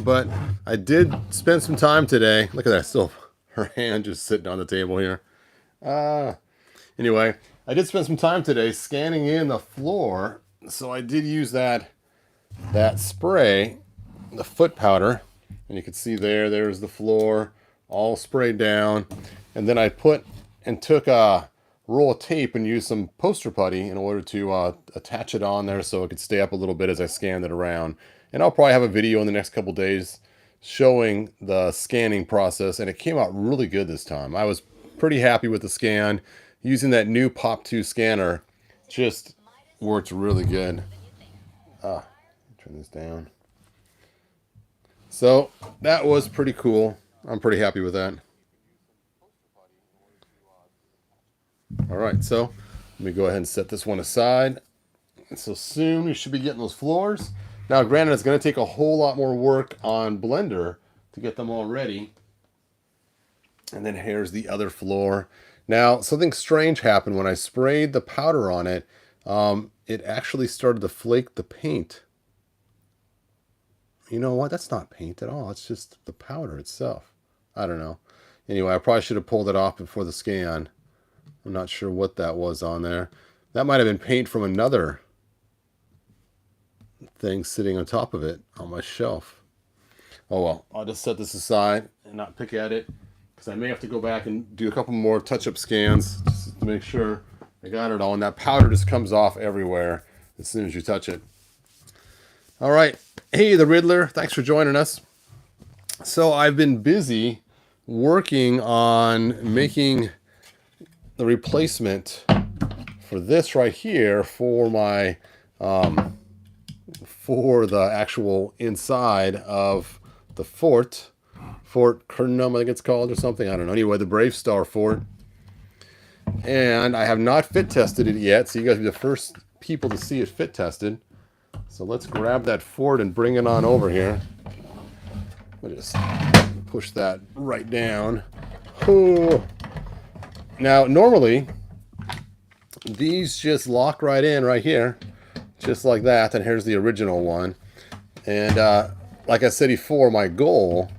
but I did spend some time today. Look at that, still her hand just sitting on the table here. Uh, anyway, I did spend some time today scanning in the floor. So I did use that spray, the foot powder, and you can see there's the floor all sprayed down. And then I took a roll of tape and used some poster putty in order to attach it on there so it could stay up a little bit as I scanned it around. And I'll probably have a video in the next couple days showing the scanning process, and it came out really good this time. I was pretty happy with the scan. Using that new Pop 2 scanner just worked really good. Turn this down. So that was pretty cool. I'm pretty happy with that. All right, so let me go ahead and set this one aside. And so soon we should be getting those floors. Now, granted, it's going to take a whole lot more work on Blender to get them all ready. And then here's the other floor. Now, something strange happened when I sprayed the powder on it. It actually started to flake the paint. You know what? That's not paint at all. It's just the powder itself. I don't know. Anyway, I probably should have pulled it off before the scan. I'm not sure what that was on there. That might have been paint from another thing sitting on top of it on my shelf. Oh well, I'll just set this aside and not pick at it, because I may have to go back and do a couple more touch-up scans just to make sure I got it all. And that powder just comes off everywhere as soon as you touch it. All right. Hey, the Riddler. Thanks for joining us. So I've been busy working on making the replacement for this right here for my for the actual inside of the Fort Kernum, I think it's called, or something. I don't know. Anyway, the Brave Star Fort. And I have not fit tested it yet, so you guys will be the first people to see it fit tested. So let's grab that fort and bring it on over here. I'll just push that right down. Oh. Now, normally, these just lock right in right here, just like that. And here's the original one. And like I said before, my goal,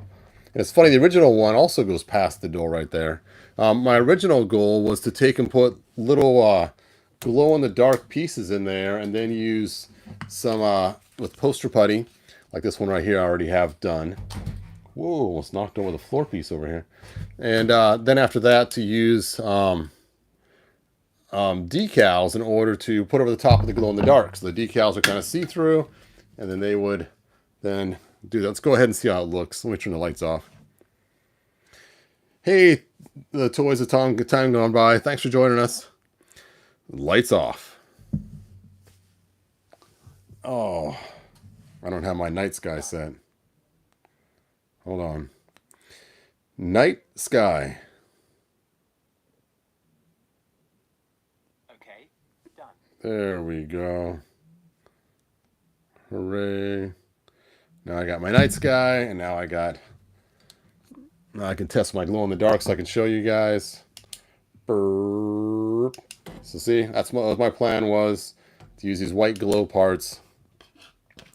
and it's funny, the original one also goes past the door right there. My original goal was to take and put little glow-in-the-dark pieces in there, and then use some with poster putty, like this one right here I already have done. Whoa, almost knocked over the floor piece over here. And then after that, to use decals in order to put over the top of the glow-in-the-dark. So the decals are kind of see-through, and then they would then do that. Let's go ahead and see how it looks. Let me turn the lights off. Hey, the Toys of Time gone by. Thanks for joining us. Lights off. Oh, I don't have my night sky set. Hold on. Night sky. Okay, done. There we go. Hooray. Now I got my night sky, and now I can test my glow in the dark so I can show you guys. Burp. So see, that's what my plan was, to use these white glow parts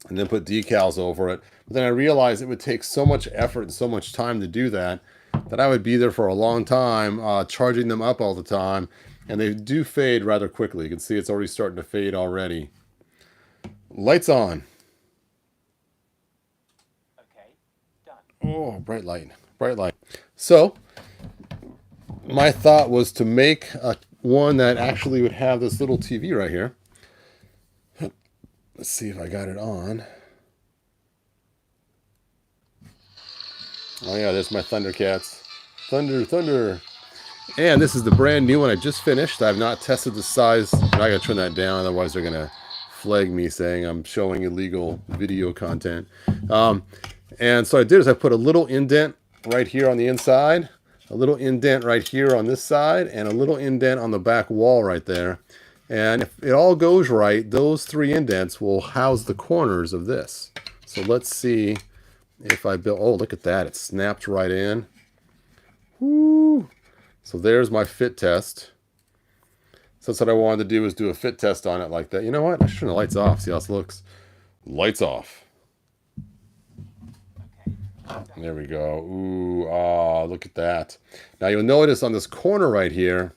and then put decals over it. But then I realized it would take so much effort and so much time to do that I would be there for a long time, charging them up all the time, and they do fade rather quickly. You can see it's already starting to fade already. Lights on. Okay, done. Oh, bright light, bright light. So my thought was to make one that actually would have this little TV right here. Let's see if I got it on. Oh yeah, there's my Thundercats. Thunder, thunder. And this is the brand new one I just finished. I've not tested the size. I gotta turn that down, otherwise they're gonna flag me saying I'm showing illegal video content. And so I did is I put a little indent right here on the inside, a little indent right here on this side, and a little indent on the back wall right there. And if it all goes right, those 3 indents will house the corners of this. So let's see if I build. Oh, look at that. It snapped right in. Woo. So there's my fit test. So that's what I wanted to do, is do a fit test on it like that. You know what? I should turn the lights off. See how this looks. Lights off. There we go. Ooh, ah, look at that. Now you'll notice on this corner right here,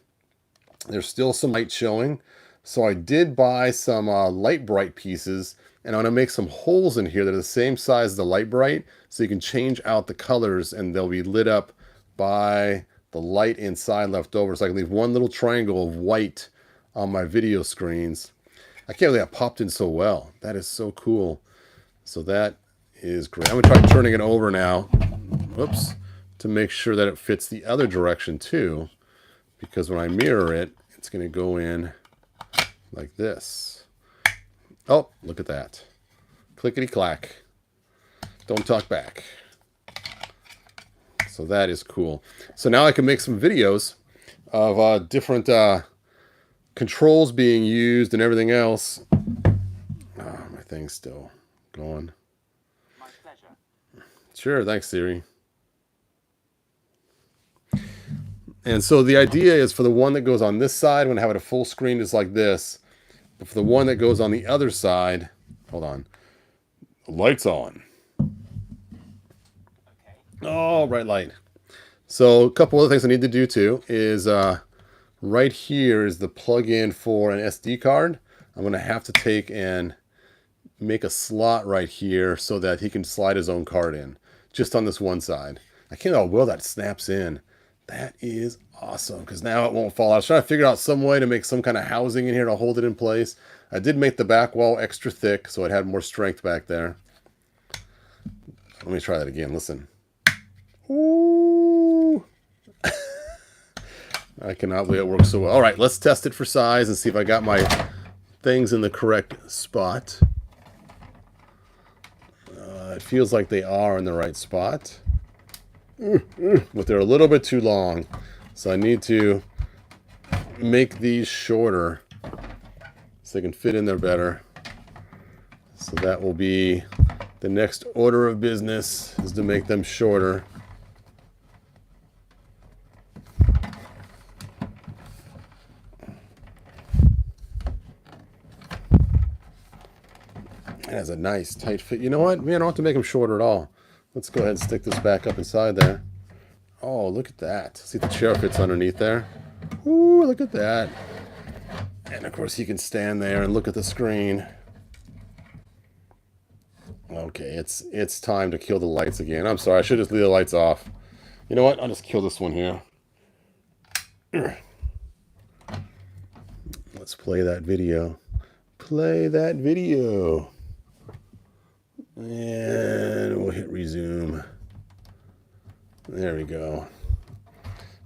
there's still some light showing. So I did buy some light bright pieces, and I'm going to make some holes in here that are the same size as the light bright, so you can change out the colors and they'll be lit up by the light inside left over. So I can leave one little triangle of white on my video screens. I can't believe that popped in so well. That is so cool. So that is great. I'm going to try turning it over now. Whoops. To make sure that it fits the other direction too. Because when I mirror it, it's going to go in like this. Oh, look at that. Clickety clack. Don't talk back. So that is cool. So now I can make some videos of different controls being used and everything else. Oh, my thing's still going. My pleasure. Sure, thanks, Siri. And so the idea is for the one that goes on this side, when I have it a full screen, is like this. But for the one that goes on the other side, hold on, the light's on. Okay. Oh, bright light. So a couple other things I need to do too is right here is the plug-in for an SD card. I'm going to have to take and make a slot right here so that he can slide his own card in, just on this one side. I can't know how well that snaps in. That is awesome, because now it won't fall out. I was trying to figure out some way to make some kind of housing in here to hold it in place. I did make the back wall extra thick, so it had more strength back there. Let me try that again. Listen. Ooh. I cannot believe it works so well. All right, let's test it for size and see if I got my things in the correct spot. It feels like they are in the right spot. But they're a little bit too long. So I need to make these shorter so they can fit in there better. So that will be the next order of business, is to make them shorter. It has a nice tight fit. You know what? Man, I don't have to make them shorter at all. Let's go ahead and stick this back up inside there. Oh, look at that. See, the chair fits underneath there. Ooh, look at that. And of course, he can stand there and look at the screen. Okay, it's time to kill the lights again. I'm sorry, I should just leave the lights off. You know what? I'll just kill this one here. Let's play that video. Play that video. And we'll hit resume. There we go.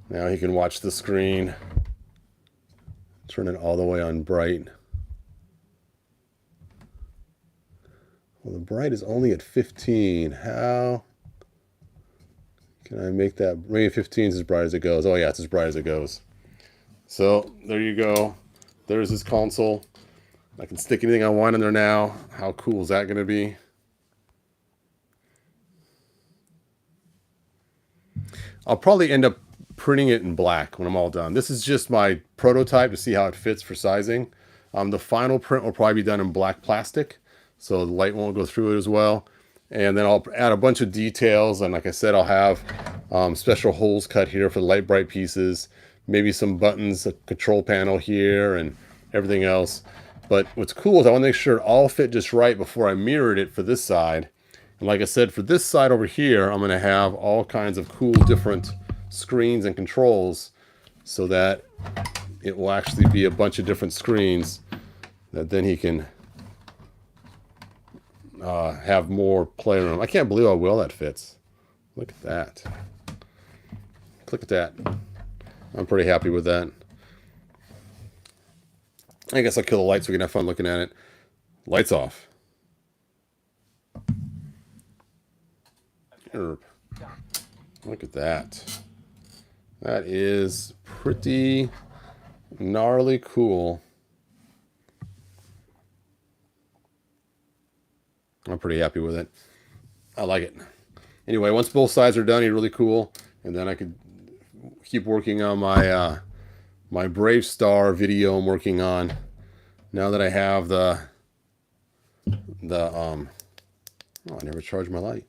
Now he can watch the screen. Turn it all the way on bright. Well, the bright is only at 15. How can I make that? Maybe 15 is as bright as it goes. Oh yeah, it's as bright as it goes. So there you go. There's his console. I can stick anything I want in there now. How cool is that going to be? I'll probably end up printing it in black when I'm all done. This is just my prototype to see how it fits for sizing. The final print will probably be done in black plastic, so the light won't go through it as well. And then I'll add a bunch of details, and like I said, I'll have special holes cut here for the light bright pieces, maybe some buttons, a control panel here, and everything else. But what's cool is I want to make sure it all fit just right before I mirrored it for this side. And like I said, for this side over here, I'm going to have all kinds of cool different screens and controls so that it will actually be a bunch of different screens that then he can have more playroom. I can't believe how well that fits. Look at that. Look at that. I'm pretty happy with that. I guess I'll kill the lights so we can have fun looking at it. Lights off. Look at that. That is pretty gnarly cool. I'm pretty happy with it. I like it. Anyway, once both sides are done, he's really cool. And then I could keep working on my my Brave Star video I'm working on. Now that I have the oh, I never charged my light.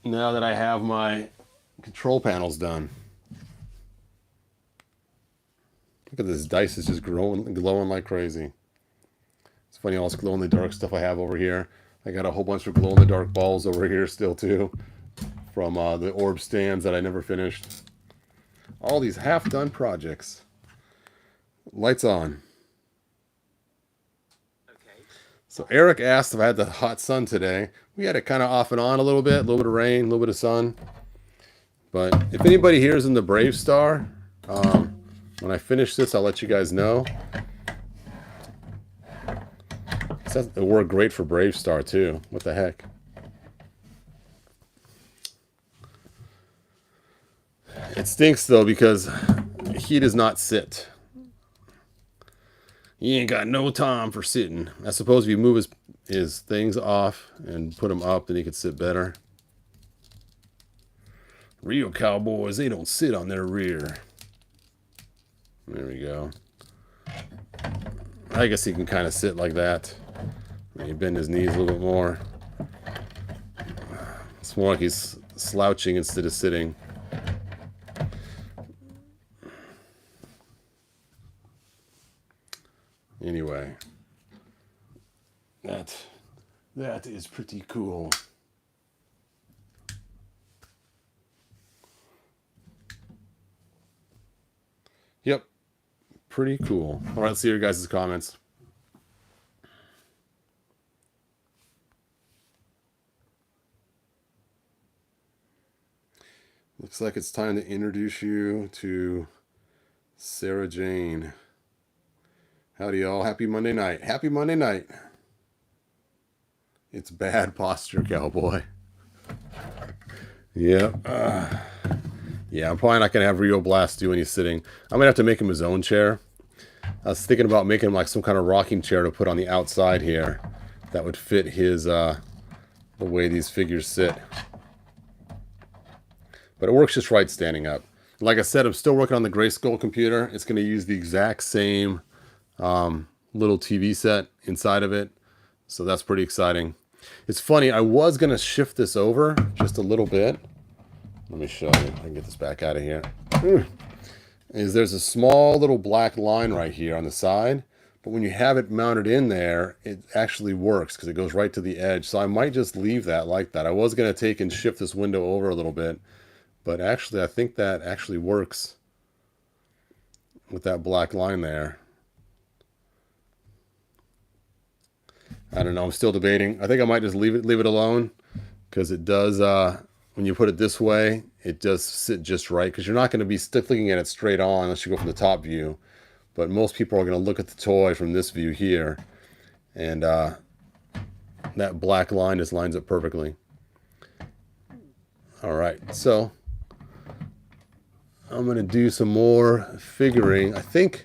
now that I have my control panels done. Look at this dice is just glowing like crazy. It's funny all this glow-in-the-dark stuff I have over here. I got a whole bunch of glow-in-the-dark balls over here still too, from the orb stands that I never finished. All these half-done projects. Lights on. Okay. So Eric asked if I had the hot sun today. We had it kind of off and on a little bit of rain, a little bit of sun. But if anybody here is in the Brave Star, when I finish this, I'll let you guys know. It worked great for Brave Star too. What the heck? It stinks though because he does not sit. He ain't got no time for sitting. I suppose if you move his things off and put them up, then he could sit better. Real cowboys, they don't sit on their rear. There we go. I guess he can kind of sit like that. Maybe bend his knees a little bit more. It's more like he's slouching instead of sitting. Anyway, that is pretty cool. Yep, pretty cool. All right, let's see your guys' comments. Looks like it's time to introduce you to Sarah Jane. Howdy, y'all. Happy Monday night. Happy Monday night. It's bad posture, cowboy. Yep. Yeah, I'm probably not going to have Rio Blast do any sitting. I'm going to have to make him his own chair. I was thinking about making him like some kind of rocking chair to put on the outside here. That would fit his, the way these figures sit. But it works just right standing up. Like I said, I'm still working on the Grayskull computer. It's going to use the exact same little TV set inside of it. So that's pretty exciting. It's funny, I was going to shift this over just a little bit. Let me show you. I can get this back out of here. There's a small little black line right here on the side. But when you have it mounted in there, it actually works because it goes right to the edge. So I might just leave that like that. I was going to take and shift this window over a little bit. But actually, I think that actually works with that black line there. I don't know. I'm still debating. I think I might just leave it alone because it does. When you put it this way, it does sit just right because you're not going to be looking at it straight on unless you go from the top view. But most people are going to look at the toy from this view here, and that black line just lines up perfectly. All right, so I'm going to do some more figuring. I think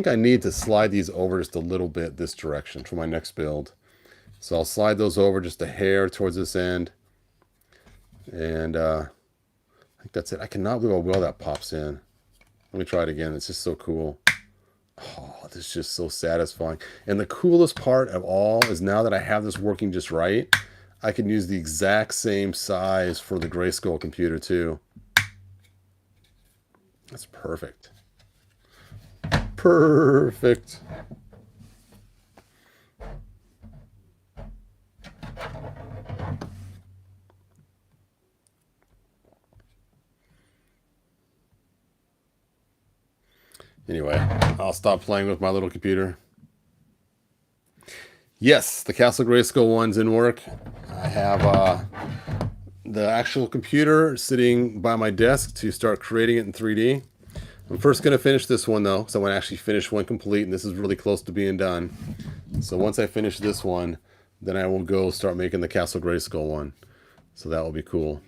I need to slide these over just a little bit this direction for my next build. So I'll slide those over just a hair towards this end. And I think that's it. I cannot believe how well that pops in. Let me try it again. It's just so cool. Oh, this is just so satisfying. And the coolest part of all is now that I have this working just right, I can use the exact same size for the Grayskull computer too. That's perfect. Perfect. Anyway, I'll stop playing with my little computer. Yes, the Castle Grayskull one's in work. I have the actual computer sitting by my desk to start creating it in 3D. I'm first going to finish this one though, so I want to actually finish one complete, and this is really close to being done. So once I finish this one, then I will go start making the Castle Grayskull one. So that will be cool.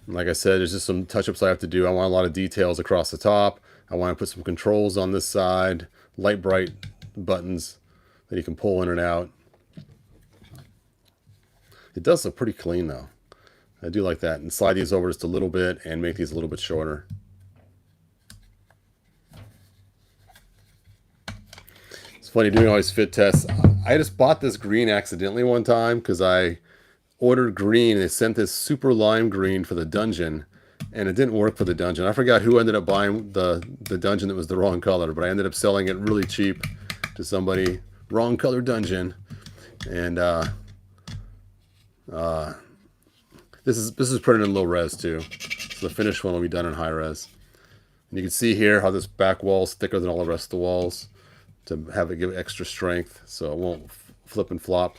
And like I said, there's just some touch-ups I have to do. I want a lot of details across the top. I want to put some controls on this side, light bright buttons that you can pull in and out. It does look pretty clean though. I do like that. And slide these over just a little bit and make these a little bit shorter. It's funny doing all these fit tests. I just bought this green accidentally one time because I ordered green. They sent this super lime green for the dungeon, and it didn't work for the dungeon. I forgot who ended up buying the dungeon that was the wrong color, but I ended up selling it really cheap to somebody. Wrong color dungeon. And this is printed in low res too. So the finished one will be done in high res. And you can see here how this back wall is thicker than all the rest of the walls to have it give extra strength so it won't flip and flop.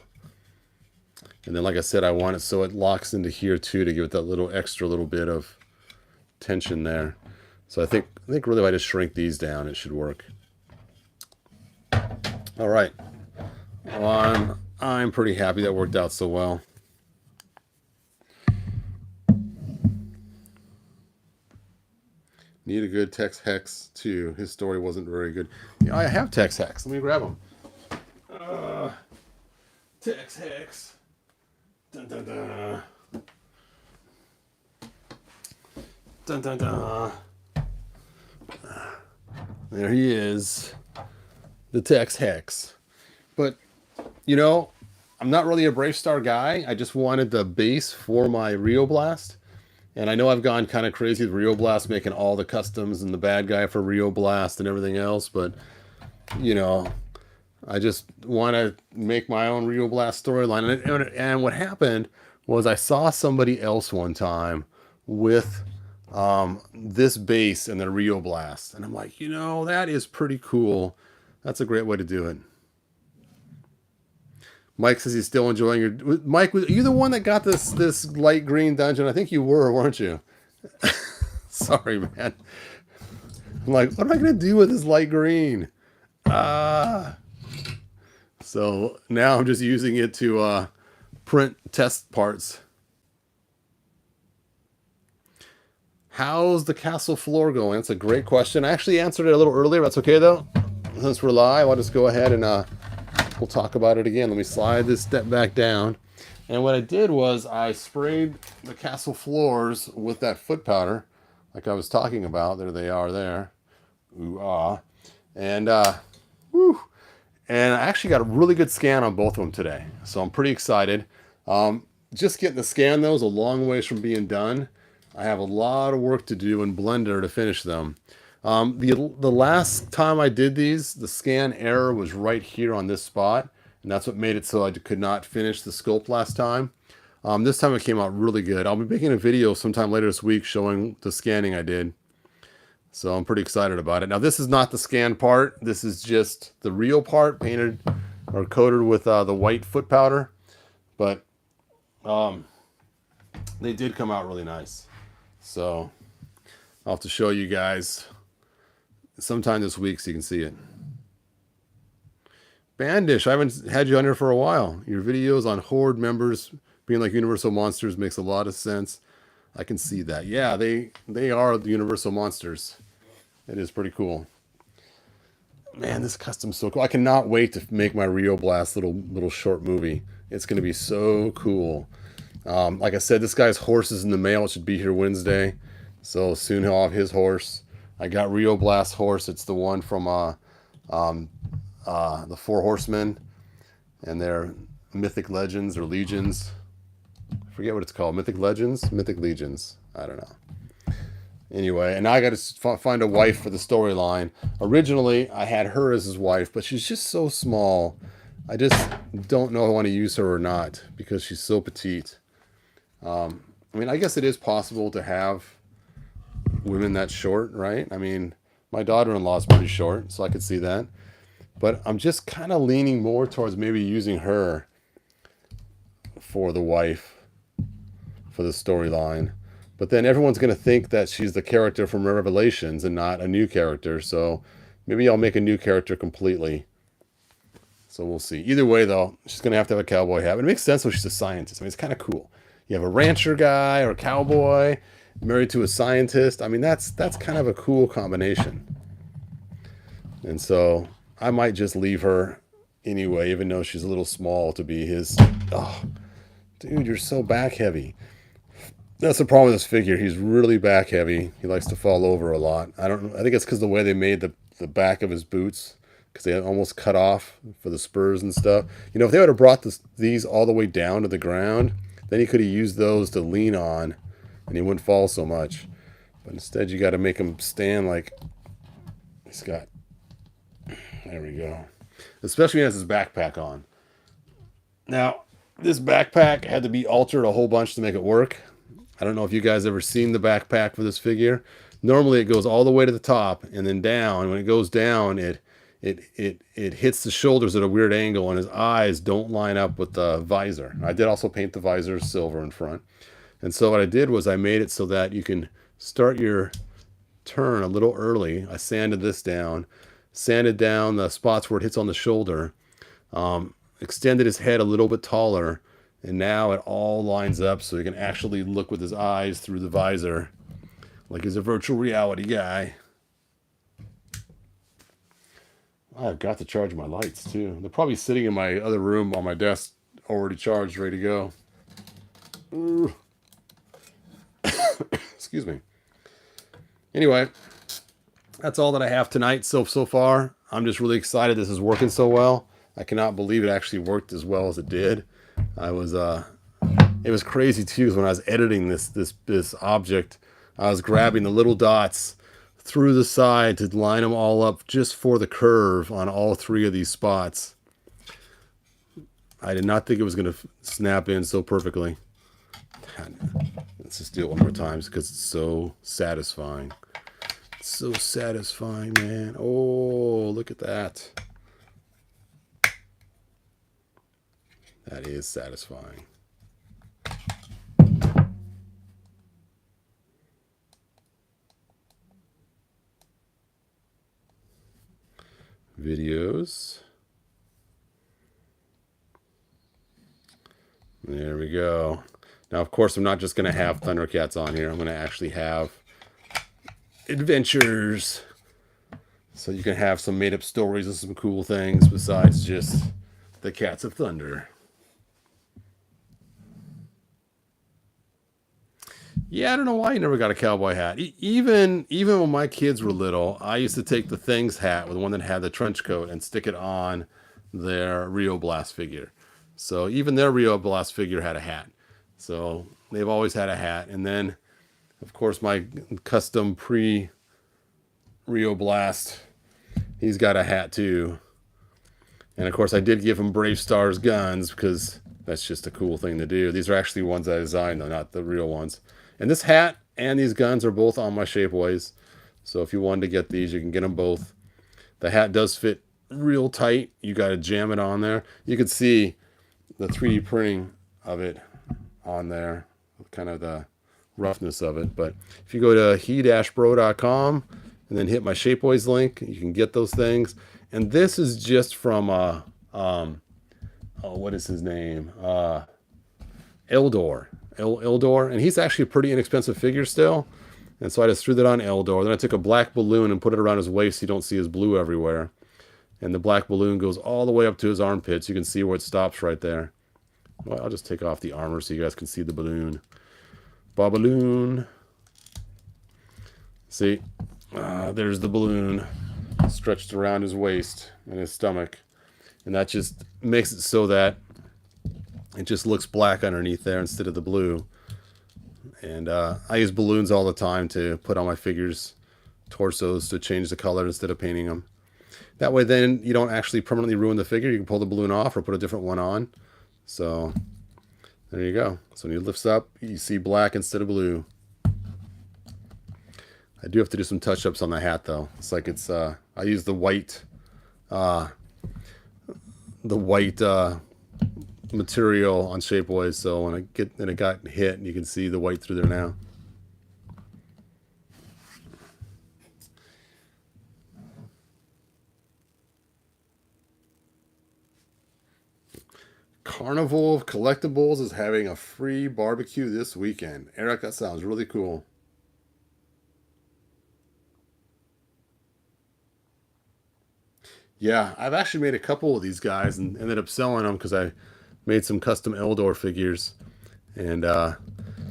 And then, like I said, I want it so it locks into here too to give it that little extra little bit of tension there. So I think really if I just shrink these down, it should work. All right. Well, I'm pretty happy that worked out so well. Need a good Tex Hex too. His story wasn't very good. Yeah, I have Tex Hex. Let me grab them. Tex Hex. Dun dun dun. Dun dun dun. There he is. The Tex Hex. But, you know, I'm not really a Brave Star guy. I just wanted the base for my Rio Blast. And I know I've gone kind of crazy with Rio Blast, making all the customs and the bad guy for Rio Blast and everything else. But, you know, I just want to make my own Rio Blast storyline. And what happened was I saw somebody else one time with this base and the Rio Blast. And I'm like, you know, that is pretty cool. That's a great way to do it. Mike says he's still enjoying your... Mike, were you the one that got this light green dungeon? I think you were, weren't you? Sorry, man. I'm like, what am I going to do with this light green? So now I'm just using it to print test parts. How's the castle floor going? That's a great question. I actually answered it a little earlier. That's okay, though. Since we're live, I'll just go ahead and... we'll talk about it again. Let me slide this step back down. And what I did was I sprayed the castle floors with that foot powder, like I was talking about. There they are there. Ooh, ah. And, whew. And I actually got a really good scan on both of them today. So I'm pretty excited. Just getting the scan, though, is a long ways from being done. I have a lot of work to do in Blender to finish them. The last time I did these, the scan error was right here on this spot, and that's what made it so I could not finish the sculpt last time. This time it came out really good. I'll be making a video sometime later this week showing the scanning I did. So I'm pretty excited about it. Now this is not the scan part. This is just the real part painted or coated with the white foot powder. But they did come out really nice. So I'll have to show you guys sometime this week so you can see it. Bandish, I haven't had you on here for a while. Your videos on Horde members being like Universal Monsters makes a lot of sense. I can see that. Yeah, they are the Universal Monsters. It is pretty cool. Man, this custom's so cool. I cannot wait to make my Rio Blast little short movie. It's going to be so cool. Like I said, this guy's horse is in the mail. It should be here Wednesday. So soon he'll have his horse. I got Rio Blast horse. It's the one from the Four Horsemen and their Mythic Legends or Legions. I forget what it's called. Mythic Legends? Mythic Legions. I don't know. Anyway, and now I got to find a wife for the storyline. Originally, I had her as his wife, but she's just so small. I just don't know if I want to use her or not because she's so petite. I mean, I guess it is possible to have women that short, right? I mean, my daughter-in-law is pretty short, so I could see that. But I'm just kind of leaning more towards maybe using her for the wife for the storyline. But then everyone's going to think that she's the character from Revelations and not a new character. So maybe I'll make a new character completely. So we'll see. Either way, though, she's going to have a cowboy hat. But it makes sense when she's a scientist. I mean, it's kind of cool. You have a rancher guy or a cowboy married to a scientist. I mean, that's kind of a cool combination. And so I might just leave her anyway, even though she's a little small to be his. Oh, dude, you're so back heavy. That's the problem with this figure. He's really back heavy. He likes to fall over a lot. I think it's because the way they made the back of his boots, because they almost cut off for the spurs and stuff. You know, if they would have brought these all the way down to the ground, Then he could have used those to lean on, and he wouldn't fall so much. But instead, you got to make him stand like he's got. There we go. Especially when he has his backpack on. Now, this backpack had to be altered a whole bunch to make it work. I don't know if you guys ever seen the backpack for this figure. Normally, it goes all the way to the top and then down. When it goes down, it hits the shoulders at a weird angle, and his eyes don't line up with the visor. I did also paint the visor silver in front. And so what I did was I made it so that you can start your turn a little early. I sanded this down, sanded down the spots where it hits on the shoulder, extended his head a little bit taller, and now it all lines up so he can actually look with his eyes through the visor like he's a virtual reality guy. I've got to charge my lights too. They're probably sitting in my other room on my desk, already charged, ready to go. Ooh. Excuse me. Anyway, that's all that I have tonight so far. I'm just really excited this is working so well. I cannot believe it actually worked as well as it did. It was crazy too, when I was editing this object, I was grabbing the little dots through the side to line them all up just for the curve on all three of these spots. I did not think it was going to snap in so perfectly. Let's just do it one more time because it's so satisfying. It's so satisfying, man. Oh, look at that. That is satisfying. Videos. There we go. Now, of course, I'm not just going to have Thundercats on here. I'm going to actually have adventures. So you can have some made-up stories and some cool things besides just the Cats of Thunder. Yeah, I don't know why you never got a cowboy hat. Even when my kids were little, I used to take the Things hat with the one that had the trench coat and stick it on their Rio Blast figure. So even their Rio Blast figure had a hat. So they've always had a hat. And then, of course, my custom pre-Rio Blast, he's got a hat too. And of course, I did give him Brave Stars guns because that's just a cool thing to do. These are actually ones I designed, though, not the real ones. And this hat and these guns are both on my Shapeways. So if you wanted to get these, you can get them both. The hat does fit real tight. You got to jam it on there. You can see the 3D printing of it on there, kind of the roughness of it. But if you go to he-bro.com and then hit my Shapeways link, you can get those things. And this is just from what is his name? Eldor. Eldor, and he's actually a pretty inexpensive figure still. And so I just threw that on Eldor. Then I took a black balloon and put it around his waist so you don't see his blue everywhere. And the black balloon goes all the way up to his armpits. You can see where it stops right there. Well, I'll just take off the armor so you guys can see the balloon. Balloon. See, there's the balloon stretched around his waist and his stomach. And that just makes it so that it just looks black underneath there instead of the blue. And I use balloons all the time to put on my figures' torsos to change the color instead of painting them. That way then you don't actually permanently ruin the figure. You can pull the balloon off or put a different one on. So there you go. So when he lifts up, you see black instead of blue. I do have to do some touch-ups on the hat though. It's like it's I use the white material on Shapeways, so when it got hit, you can see the white through there now. Carnival of Collectibles is having a free barbecue this weekend. Eric, that sounds really cool. Yeah, I've actually made a couple of these guys and ended up selling them because I made some custom Eldor figures. And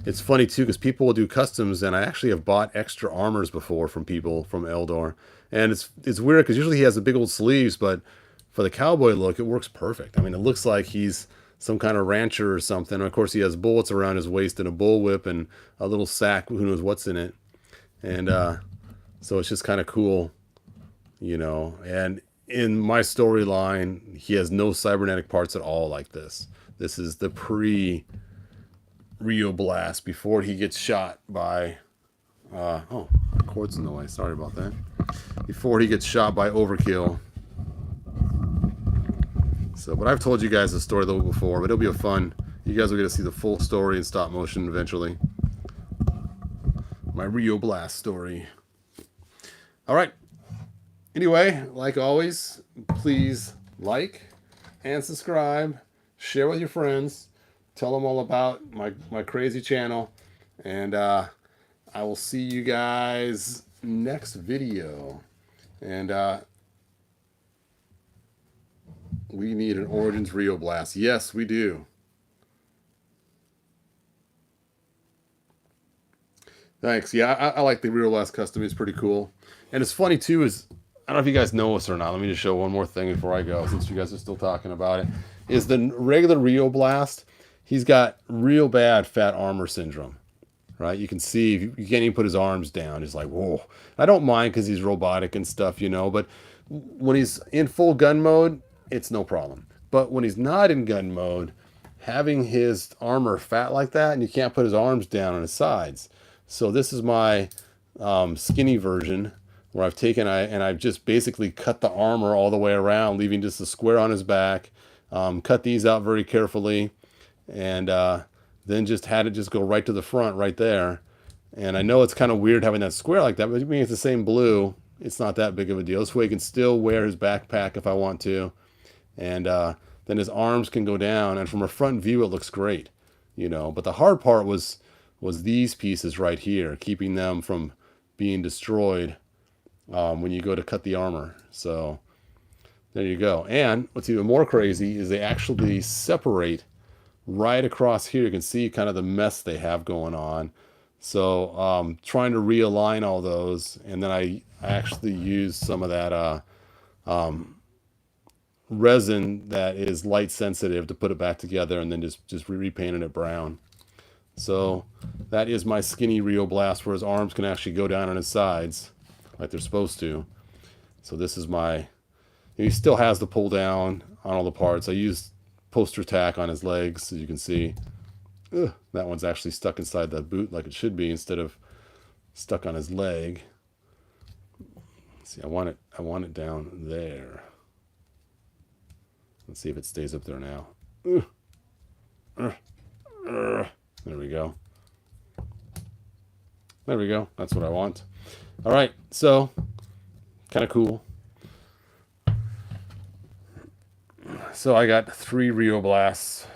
it's funny too because people will do customs, and I actually have bought extra armors before from people from Eldor. And it's weird because usually he has the big old sleeves, but for the cowboy look, it works perfect. I mean, it looks like he's some kind of rancher or something. Of course, he has bullets around his waist and a bullwhip and a little sack. Who knows what's in it? And so it's just kind of cool, you know. And in my storyline, he has no cybernetic parts at all like this. This is the pre-Rio Blast before he gets shot by... oh, the cord's in the way. Sorry about that. Before he gets shot by Overkill. So, but I've told you guys the story a little before, but it'll be a fun. You guys will get to see the full story in stop motion eventually. My Rio Blast story. All right. Anyway, like always, please like and subscribe. Share with your friends. Tell them all about my crazy channel. And I will see you guys next video. And we need an Origins Rio Blast. Yes, we do. Thanks. Yeah, I like the Rio Blast custom. It's pretty cool. And it's funny, too, is... I don't know if you guys know this or not. Let me just show one more thing before I go, since you guys are still talking about it. Is the regular Rio Blast, he's got real bad fat armor syndrome. Right? You can see, you can't even put his arms down. He's like, whoa. I don't mind because he's robotic and stuff, you know. But when he's in full gun mode, it's no problem. But when he's not in gun mode, having his armor fat like that, and you can't put his arms down on his sides. So this is my skinny version, where I've taken and I've just basically cut the armor all the way around, leaving just a square on his back. Cut these out very carefully, and then just had it just go right to the front right there. And I know it's kind of weird having that square like that, but I mean, it's the same blue. It's not that big of a deal. This way he can still wear his backpack if I want to. And then his arms can go down, and from a front view it looks great, you know. But the hard part was these pieces right here, keeping them from being destroyed when you go to cut the armor. So there you go. And what's even more crazy is they actually separate right across here. You can see kind of the mess they have going on. So trying to realign all those, and then I actually used some of that resin that is light sensitive to put it back together, and then just repainted it brown. So that is my skinny Rio Blast, where his arms can actually go down on his sides like they're supposed to. So this is my... He still has the pull down on all the parts. I used poster tack on his legs, as you can see. Ugh, that one's actually stuck inside the boot like it should be, instead of stuck on his leg. See, I want it down there. Let's see if it stays up there now. There we go. There we go. That's what I want. All right, so kind of cool. So I got 3 Rio Blasts.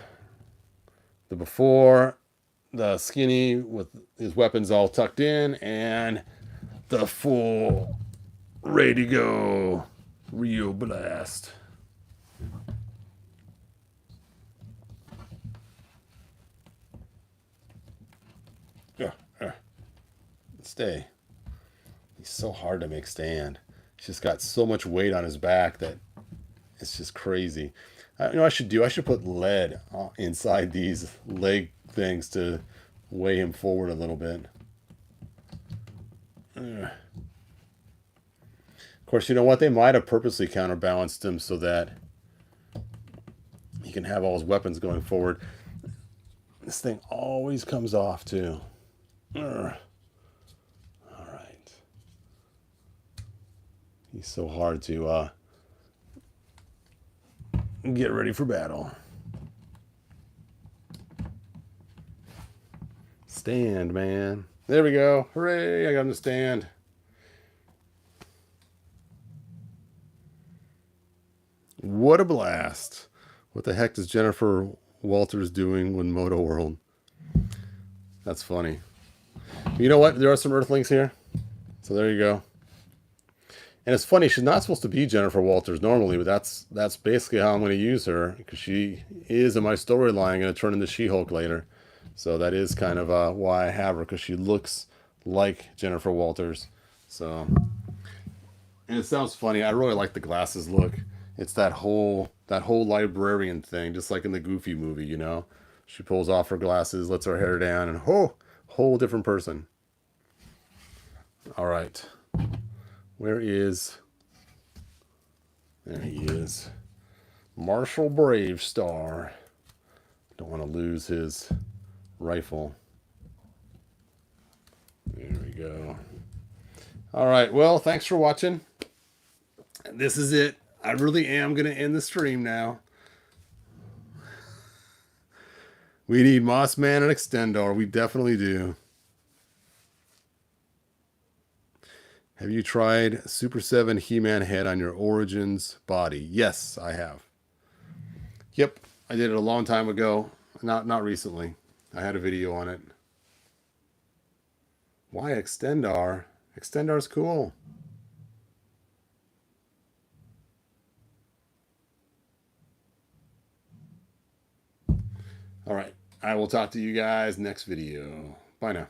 The before, the skinny with his weapons all tucked in, and the full ready to go Rio Blast. Stay. He's so hard to make stand. He's just got so much weight on his back that it's just crazy. You know what I should do? I should put lead inside these leg things to weigh him forward a little bit. Of course, you know what? They might have purposely counterbalanced him so that he can have all his weapons going forward. This thing always comes off, too. All right. He's so hard to get ready for battle. Stand, man. There we go. Hooray, I got him to stand. What a blast. What the heck is Jennifer Walters doing with Moto World? That's funny. You know what? There are some Earthlings here. So there you go. And it's funny, she's not supposed to be Jennifer Walters normally, but that's basically how I'm going to use her, because she is in my storyline going to turn into She-Hulk later. So that is kind of why I have her, because she looks like Jennifer Walters. So, and it sounds funny. I really like the glasses look. It's that that whole librarian thing, just like in the Goofy movie, you know. She pulls off her glasses, lets her hair down, and whole different person. All right. Where is... There he is. Marshal Bravestar. Don't want to lose his rifle. There we go. All right. Well, thanks for watching. This is it. I really am going to end the stream now. We need Mossman and Extendar. We definitely do. Have you tried Super 7 He-Man head on your Origins body? Yes, I have. Yep, I did it a long time ago. Not recently. I had a video on it. Why Extendar? Extendar's cool. All right. I will talk to you guys next video. Bye now.